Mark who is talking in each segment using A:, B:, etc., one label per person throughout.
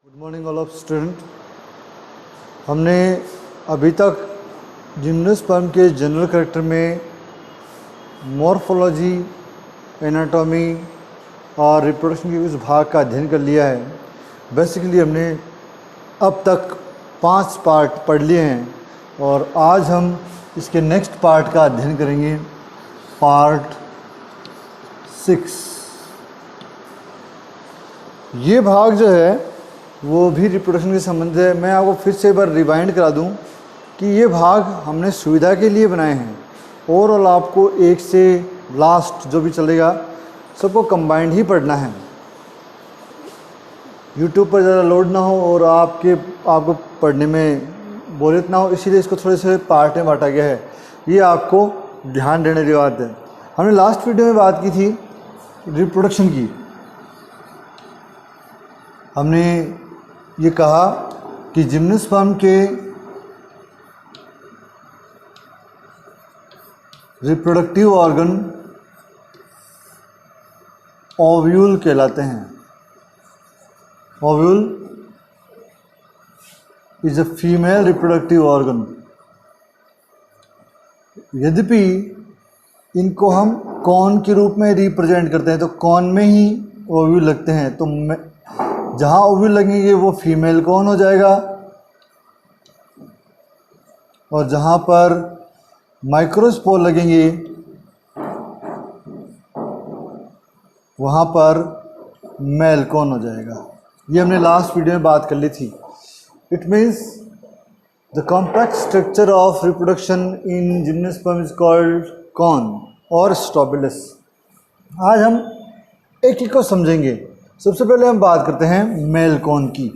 A: Good morning all of student. हमने अभी तक जिम्नोस्पर्म के जनरल कैरेक्टर में मॉर्फोलॉजी, एनाटॉमी और रिप्रोडक्शन के उस भाग का अध्ययन कर लिया है। बेसिकली हमने अब तक 5 पार्ट पढ़ लिए हैं और आज हम इसके नेक्स्ट पार्ट का अध्ययन करेंगे, पार्ट 6। ये भाग जो है वो भी रिप्रोडक्शन के संबंध है। मैं आपको फिर से एक बार रिवाइंड करा दूं कि ये भाग हमने सुविधा के लिए बनाए हैं। ओवरऑल आपको एक से लास्ट जो भी चलेगा सबको कंबाइंड ही पढ़ना है। यूट्यूब पर ज़्यादा लोड ना हो और आपको पढ़ने में बोरियत ना हो, इसीलिए इसको थोड़े से पार्ट में बांटा गया है। ये आपको ध्यान देने की बात है। हमने लास्ट वीडियो में बात की थी रिप्रोडक्शन की। हमने ये कहा कि जिम्नोस्पर्म के रिप्रोडक्टिव ऑर्गन ओव्यूल कहलाते हैं। Ovule is a female reproductive organ. यद्यपि इनको हम कॉन के रूप में रिप्रेजेंट करते हैं, तो कॉन में ही ओव्यूल लगते हैं, तो जहाँ ओव्यूल लगेंगे वो फीमेल कॉन हो जाएगा और जहाँ पर माइक्रोस्पोर लगेंगे वहाँ पर मेल कॉन हो जाएगा। ये हमने लास्ट वीडियो में बात कर ली थी। It means the complex structure of reproduction in gymnosperm is called cone और स्टोबिलस। आज हम एक एक को समझेंगे। सबसे पहले हम बात करते हैं मेल कॉन की।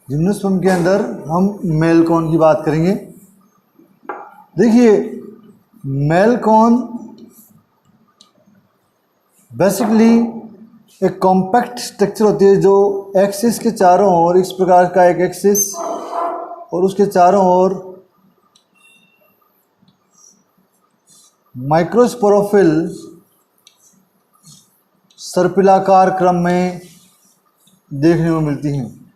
A: जिम्नोस्पर्म के अंदर हम मेल कॉन की बात करेंगे। देखिए, मेल कॉन बेसिकली एक कॉम्पैक्ट स्ट्रक्चर होती है जो एक्सिस के चारों ओर, इस प्रकार का एक एक्सिस और उसके चारों ओर माइक्रोस्पोरोफिल सर्पिलाकार क्रम में देखने को मिलती हैं।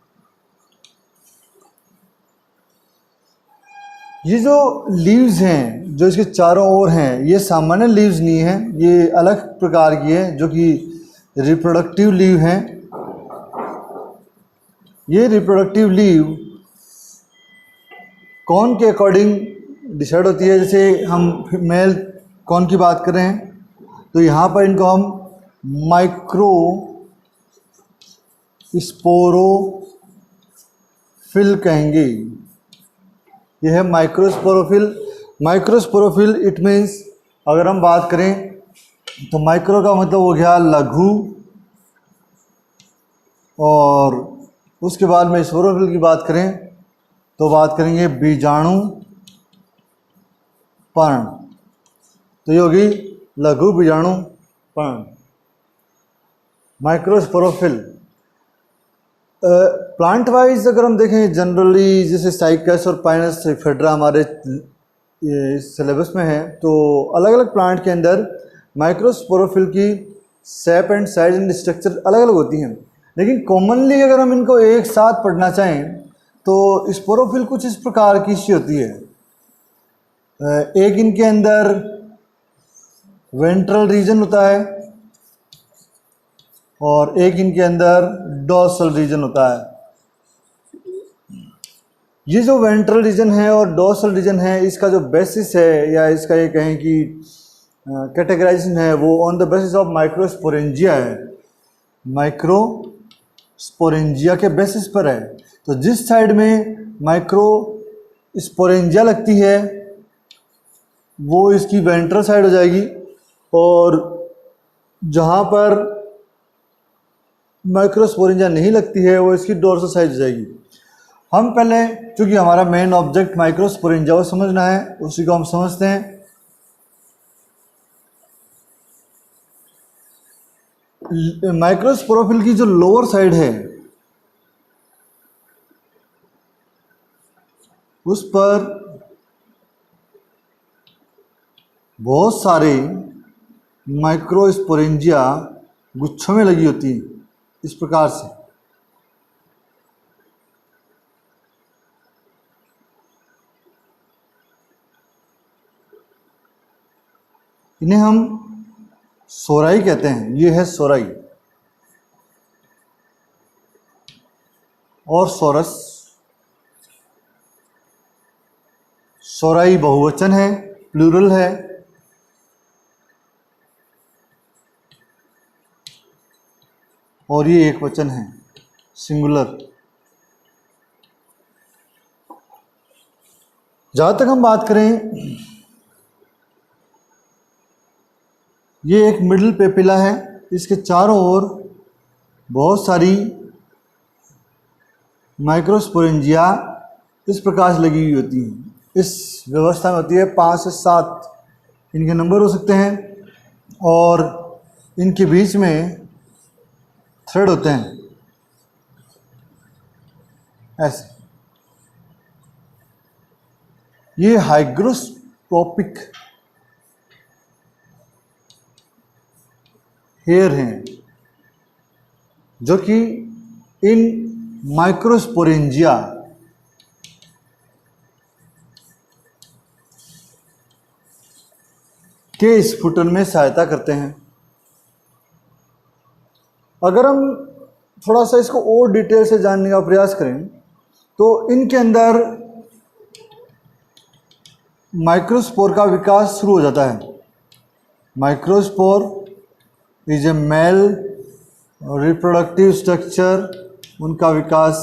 A: ये जो लीव्स हैं जो इसके चारों ओर हैं, ये सामान्य लीव्स नहीं हैं, ये अलग प्रकार की है जो कि रिप्रोडक्टिव लीव हैं। ये रिप्रोडक्टिव लीव कौन के अकॉर्डिंग डिसाइड होती है। जैसे हम मेल कौन की बात कर रहे हैं तो यहाँ पर इनको हम माइक्रो स्पोरोफिल कहेंगे। यह है माइक्रोस्पोरोफिल। माइक्रोस्पोरोफिल इट मीन्स, अगर हम बात करें तो माइक्रो का मतलब हो गया लघु, और उसके बाद में स्पोरोफिल की बात करें तो बात करेंगे बीजाणु पर्ण। तो ये होगी लघु बीजाणु पर्ण, माइक्रोस्पोरोफिल। प्लांट वाइज अगर हम देखें जनरली, जैसे साइकस और पाइनस फेड्रा हमारे सिलेबस में है, तो अलग अलग प्लांट के अंदर माइक्रोस्पोरोफिल की shape and size and structure अलग अलग होती हैं। लेकिन कॉमनली अगर हम इनको एक साथ पढ़ना चाहें तो स्पोरोफिल कुछ इस प्रकार की सी होती है। एक इनके अंदर वेंट्रल रीजन होता है और एक इनके अंदर डोर्सल रीजन होता है। ये जो वेंट्रल रीजन है और डोर्सल रीजन है, इसका जो बेसिस है, या इसका ये कहें कि कैटेगराइजेशन है, वो on the basis of microsporangia है। माइक्रोस्पोरेंजिया के बेसिस पर है। तो जिस साइड में माइक्रोस्पोरेंजिया लगती है वो इसकी वेंट्रल साइड हो जाएगी, और जहाँ पर माइक्रोस्पोरेंजिया नहीं लगती है वो इसकी डोर्सल साइड हो जाएगी। हम पहले, चूँकि हमारा मेन ऑब्जेक्ट माइक्रोस्पोरेंजिया को समझना है, उसी को हम समझते हैं। माइक्रोस्पोरोफिल की जो लोअर साइड है उस पर बहुत सारे माइक्रोस्पोरेंजिया गुच्छों में लगी होती है, इस प्रकार से। इन्हें हम सोराई कहते हैं। ये है सोराई और सोरस। सोराई बहुवचन है, प्लूरल है, और ये एक वचन है, सिंगुलर। जहाँ तक हम बात करें, ये एक मिडिल पेपिला है, इसके चारों ओर बहुत सारी माइक्रोस्पोरेंजिया इस प्रकार से लगी हुई होती हैं। इस व्यवस्था में होती है 5 से 7 इनके नंबर हो सकते हैं, और इनके बीच में थ्रेड होते हैं ऐसे। ये हाइग्रोस्कोपिक हेयर हैं जो कि इन माइक्रोस्पोरेंजिया के स्फुटन में सहायता करते हैं। अगर हम थोड़ा सा इसको और डिटेल से जानने का प्रयास करें तो इनके अंदर माइक्रोस्पोर का विकास शुरू हो जाता है। Microspore is a male reproductive structure, उनका विकास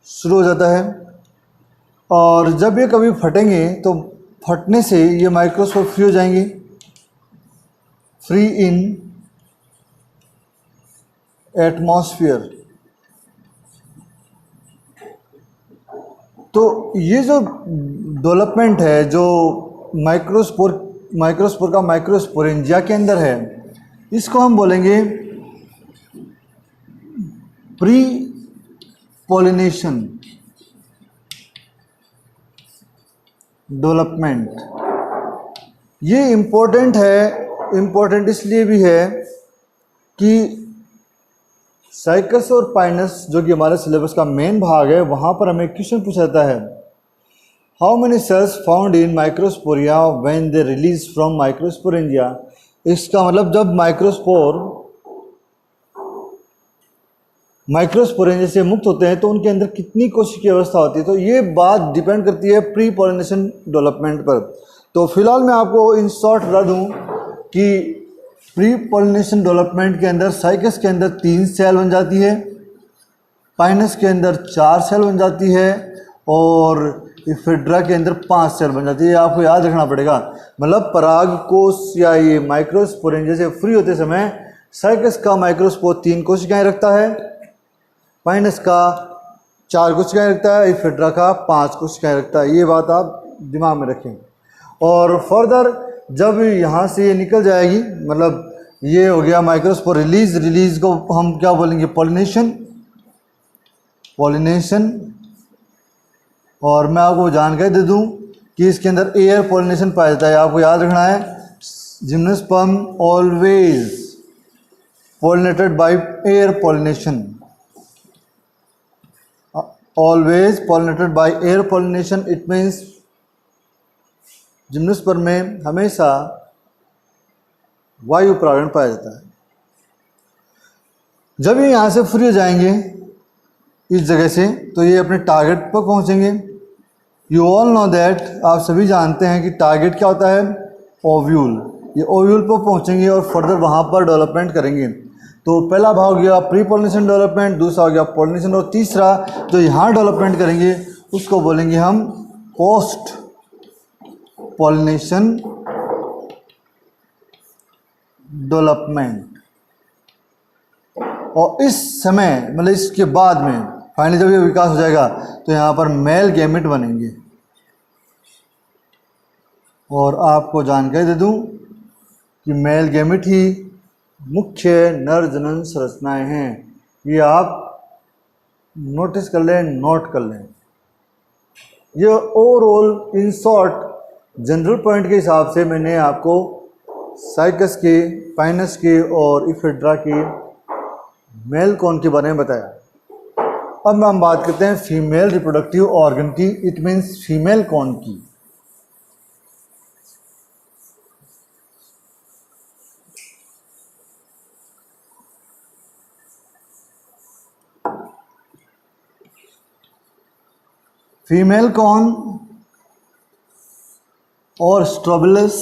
A: शुरू हो जाता है, और जब ये कभी फटेंगे तो फटने से ये माइक्रोस्पोर फ्री हो जाएंगे, फ्री इन एटमॉस्फेयर। तो ये जो डेवलपमेंट है जो माइक्रोस्पोर का माइक्रोस्पोरेंजिया के अंदर है, इसको हम बोलेंगे प्री पॉलिनेशन डेवलपमेंट। ये इम्पोर्टेंट है, इम्पोर्टेंट इसलिए भी है कि साइकस और पाइनस जो कि हमारे सिलेबस का मेन भाग है, वहाँ पर हमें क्वेश्चन पूछा जाता है, how many cells found in microsporia when they release from microsporangia. इसका मतलब जब माइक्रोस्पोरेंजिया से मुक्त होते हैं तो उनके अंदर कितनी कोशिकीय अवस्था होती है। तो ये बात डिपेंड करती है प्री पॉलिनेशन डेवलपमेंट पर। तो फिलहाल मैं आपको इन शॉर्ट बता दूँ कि प्री पॉलिनेशन डेवलपमेंट के अंदर साइकस के अंदर 3 सेल बन जाती है, पाइनस के अंदर 4 सेल बन जाती है, और इफेड्रा के अंदर 5 सेल बन जाती है। आपको याद रखना पड़ेगा, मतलब परागकोश या ये माइक्रोस्पोरेंजिया से फ्री होते समय साइकस का माइक्रोस्पोर 3 कोशिकाएं रखता है, पाइनस का 4 कोशिकाएं रखता है, इफेड्रा का 5 कोशिकाएं रखता है। ये बात आप दिमाग में रखें। और फर्दर जब यहाँ से ये निकल जाएगी, मतलब ये हो गया माइक्रोस्पोर रिलीज को हम क्या बोलेंगे, पॉलिनेशन। और मैं आपको जानकारी दे दूं कि इसके अंदर एयर पॉलिनेशन पाया जाता है। आपको याद रखना है, gymnosperm always pollinated by air pollination, always pollinated by air pollination. It means gymnosperm में हमेशा वायु परागण पाया जाता है। जब ये यहाँ से फ्री हो जाएंगे इस जगह से, तो ये अपने टारगेट पर पहुँचेंगे। यू ऑल नो दैट, आप सभी जानते हैं कि टारगेट क्या होता है, ओव्यूल। ये ओव्यूल पर पहुँचेंगे और फर्दर वहाँ पर डेवलपमेंट करेंगे। तो पहला भाग हो गया प्री पॉलिनेशन डेवलपमेंट, दूसरा हो गया पॉलिनेशन, और तीसरा जो यहाँ डेवलपमेंट करेंगे उसको बोलेंगे हम पोस्ट पॉलिनेशन डेवलपमेंट। और इस समय मतलब इसके बाद में फाइनली जब ये विकास हो जाएगा तो यहाँ पर मेल गैमेट बनेंगे। और आपको जानकारी दे दूं कि मेल गैमेट ही मुख्य नर जनन संरचनाएं हैं। ये आप नोटिस कर लें, नोट कर लें। ये overall in short general point के हिसाब से मैंने आपको साइकस के, पाइनस के और इफेड्रा के मेल कौन के बारे में बताया। अब हम बात करते हैं फीमेल रिप्रोडक्टिव ऑर्गन की, इट मीन्स फीमेल कौन की। फीमेल कॉर्न और स्ट्रोबिलस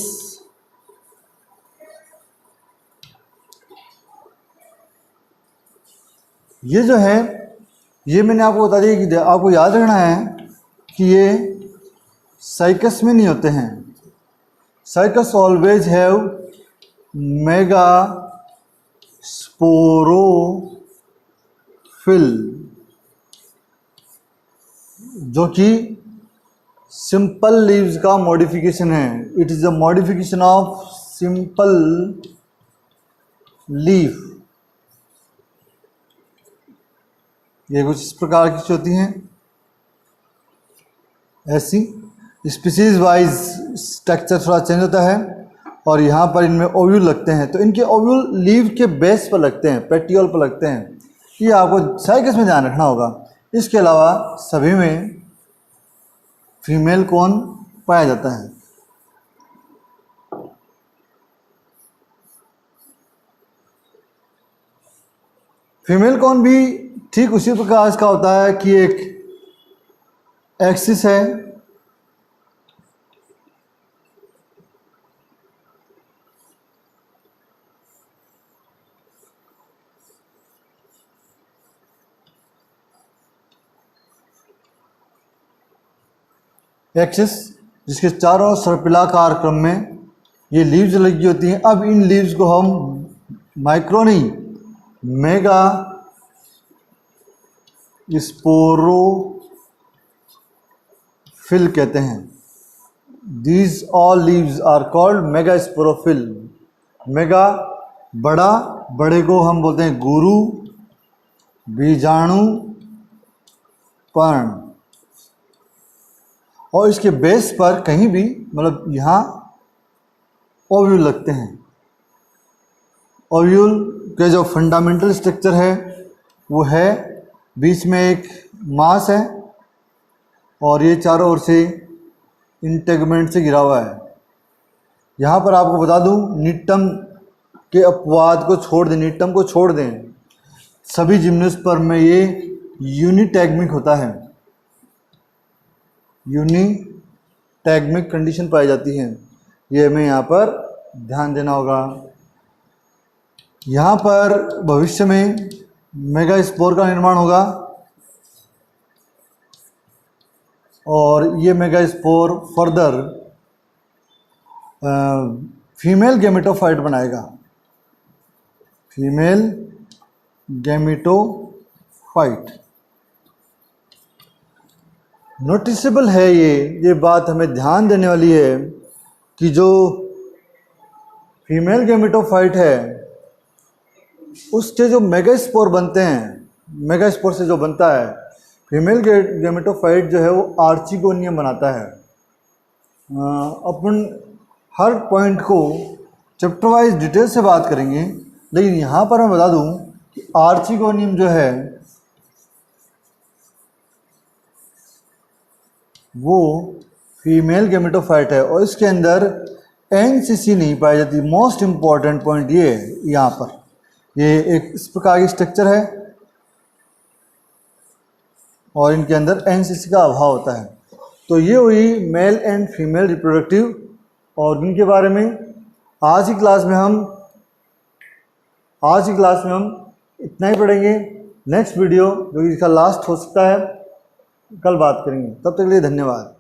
A: ये जो है, ये मैंने आपको बता दिया कि आपको याद रखना है कि ये साइकस में नहीं होते हैं। Cycas always have mega sporophyll, जो कि सिंपल लीव्स का मॉडिफिकेशन है। It is a modification of simple leaf. ये कुछ इस प्रकार की होती हैं, ऐसी स्पीसीज वाइज स्ट्रक्चर थोड़ा चेंज होता है। और यहाँ पर इनमें ओव्यूल लगते हैं, तो इनके ओव्यूल लीव के बेस पर लगते हैं, पेटियोल पर लगते हैं। ये आपको साइकस में ध्यान रखना होगा। इसके अलावा सभी में फीमेल कॉर्न पाया जाता है। फीमेल कॉर्न भी ठीक उसी प्रकार इसका होता है कि एक एक्सिस है, एक्सिस जिसके चारों सर्पिलाकार क्रम में ये लीव्स लगी होती हैं। अब इन लीव्स को हम माइक्रो नहीं, मेगा स्पोरोफिल कहते हैं। These all leaves are called megasporophyll. Mega बड़ा, बड़े को हम बोलते हैं गुरु, बीजाणु, पर्ण। और इसके बेस पर कहीं भी, मतलब यहाँ ओव्यूल लगते हैं। ओव्यूल के जो फंडामेंटल स्ट्रक्चर है वो है, बीच में एक मास है और ये चारों ओर से इंटेगमेंट से घिरा हुआ है। यहाँ पर आपको बता दूँ, निट्टम के अपवाद को छोड़ दें, निट्टम को छोड़ दें, सभी जिम्नोस्पर्म में ये यूनिटैग्मिक होता है। यूनिटैग्मिक कंडीशन पाई जाती है। ये हमें यहाँ पर ध्यान देना होगा। यहाँ पर भविष्य में मेगा स्पोर का निर्माण होगा और ये mega spore further female gametophyte बनाएगा। फीमेल गैमेटोफाइट नोटिसेबल है। ये बात हमें ध्यान देने वाली है कि जो फीमेल गैमेटोफाइट है उसके जो मेगास्पोर बनते हैं, मेगास्पोर से जो बनता है फीमेल गैमेटोफाइट जो है वो आर्चिगोनियम बनाता है। अपन हर पॉइंट को चैप्टर वाइज डिटेल से बात करेंगे, लेकिन यहाँ पर मैं बता दूँ कि आर्चिगोनियम जो है वो फीमेल गैमेटोफाइट है और इसके अंदर एनसीसी नहीं पाई जाती। मोस्ट इम्पॉर्टेंट पॉइंट ये है, यहाँ पर ये एक इस प्रकार की स्ट्रक्चर है और इनके अंदर एनसीसी का अभाव होता है। तो ये हुई male and female reproductive organ के बारे में। आज की क्लास में हम इतना ही पढ़ेंगे। नेक्स्ट वीडियो जो कि इसका लास्ट हो सकता है, कल बात करेंगे। तब तक के लिए धन्यवाद।